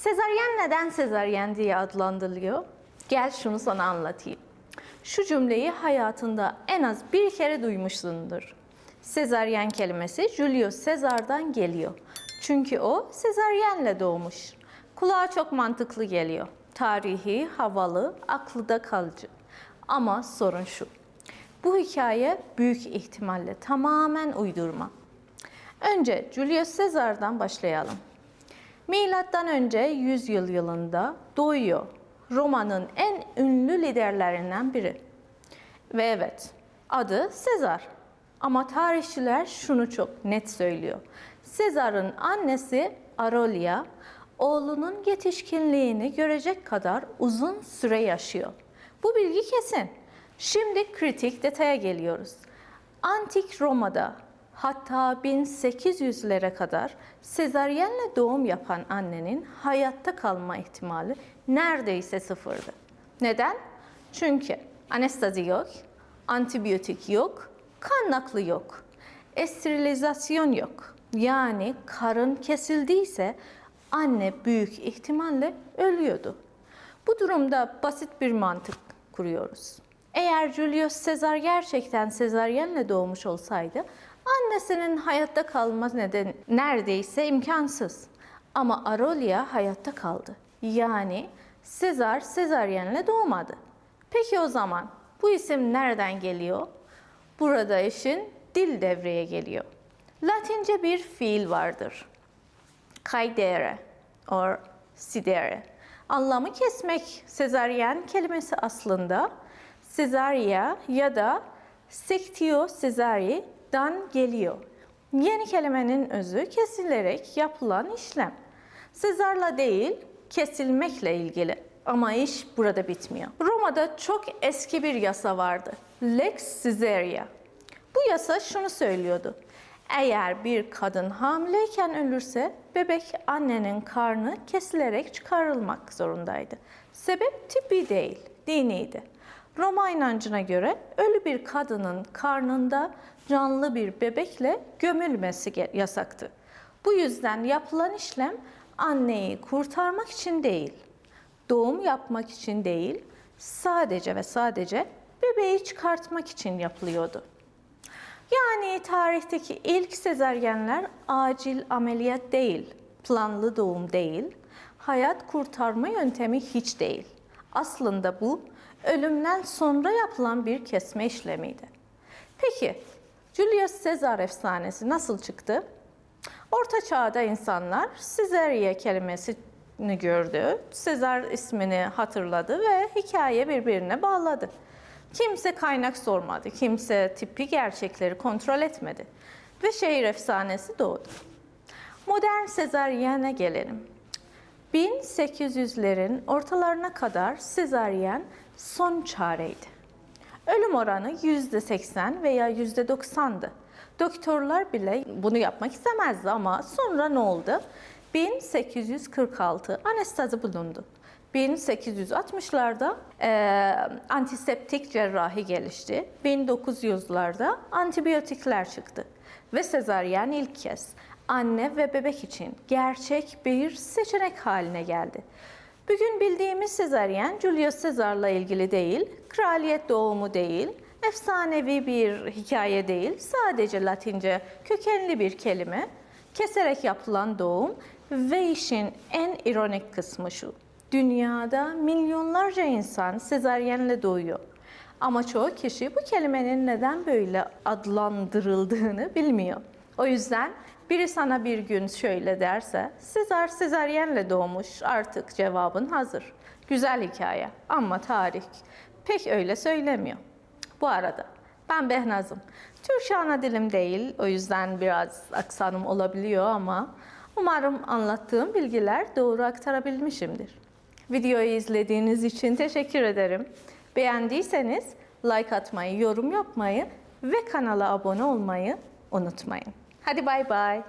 Sezaryen neden sezaryen diye adlandırılıyor? Gel şunu sana anlatayım. Şu cümleyi hayatında en az bir kere duymuşsundur. Sezaryen kelimesi Julius Caesar'dan geliyor. Çünkü o sezaryenle doğmuş. Kulağa çok mantıklı geliyor. Tarihi, havalı, akılda kalıcı. Ama sorun şu. Bu hikaye büyük ihtimalle tamamen uydurma. Önce Julius Caesar'dan başlayalım. Milattan önce 100 yılında doğuyor. Roma'nın en ünlü liderlerinden biri. Ve evet, adı Sezar. Ama tarihçiler şunu çok net söylüyor. Sezar'ın annesi Aurelia, oğlunun yetişkinliğini görecek kadar uzun süre yaşıyor. Bu bilgi kesin. Şimdi kritik detaya geliyoruz. Antik Roma'da hatta 1800'lere kadar sezaryenle doğum yapan annenin hayatta kalma ihtimali neredeyse sıfırdı. Neden? Çünkü anestezi yok, antibiyotik yok, kan nakli yok, esterilizasyon yok. Yani karın kesildiyse anne büyük ihtimalle ölüyordu. Bu durumda basit bir mantık kuruyoruz. Eğer Julius Caesar gerçekten sezaryenle doğmuş olsaydı, annesinin hayatta kalması neredeyse imkansız. Ama Aurelia hayatta kaldı. Yani Caesar sezaryenle doğmadı. Peki o zaman bu isim nereden geliyor? Burada işin dil devreye geliyor. Latince bir fiil vardır. Caedere or sidere. Anlamı kesmek. Sezaryen kelimesi aslında Caesarea ya da Sectio Caesari'dan geliyor. Yeni kelimenin özü kesilerek yapılan işlem. Sezar'la değil, kesilmekle ilgili. Ama iş burada bitmiyor. Roma'da çok eski bir yasa vardı. Lex Caesaria. Bu yasa şunu söylüyordu. Eğer bir kadın hamileyken ölürse bebek annenin karnı kesilerek çıkarılmak zorundaydı. Sebep tıbbi değil, diniydi. Roma inancına göre ölü bir kadının karnında canlı bir bebekle gömülmesi yasaktı. Bu yüzden yapılan işlem anneyi kurtarmak için değil, doğum yapmak için değil, sadece ve sadece bebeği çıkartmak için yapılıyordu. Yani tarihteki ilk sezaryenler acil ameliyat değil, planlı doğum değil, hayat kurtarma yöntemi hiç değil. Aslında bu ölümden sonra yapılan bir kesme işlemiydi. Peki Julius Caesar efsanesi nasıl çıktı? Orta çağda insanlar Caesarea kelimesini gördü, Caesar ismini hatırladı ve hikaye birbirine bağladı. Kimse kaynak sormadı, kimse tipi gerçekleri kontrol etmedi ve şehir efsanesi doğdu. Modern sezaryen'e gelelim. 1800'lerin ortalarına kadar sezaryen son çareydi. Ölüm oranı %80 veya %90'dı. Doktorlar bile bunu yapmak istemezdi ama sonra ne oldu? 1846 anestezi bulundu. 1860'larda antiseptik cerrahi gelişti. 1900'larda antibiyotikler çıktı. Ve sezaryen ilk kez anne ve bebek için gerçek bir seçenek haline geldi. Bugün bildiğimiz sezaryen Julius Caesar'la ilgili değil, kraliyet doğumu değil, efsanevi bir hikaye değil, sadece Latince kökenli bir kelime, keserek yapılan doğum ve işin en ironik kısmı şu. Dünyada milyonlarca insan sezaryenle doğuyor. Ama çoğu kişi bu kelimenin neden böyle adlandırıldığını bilmiyor. O yüzden biri sana bir gün şöyle derse, Caesar sezaryenle doğmuş, artık cevabın hazır. Güzel hikaye ama tarih pek öyle söylemiyor. Bu arada ben Behnaz'ım. Türkçe ana dilim değil, o yüzden biraz aksanım olabiliyor ama umarım anlattığım bilgiler doğru aktarabilmişimdir. Videoyu izlediğiniz için teşekkür ederim. Beğendiyseniz like atmayı, yorum yapmayı ve kanala abone olmayı unutmayın. Hadi bay bay.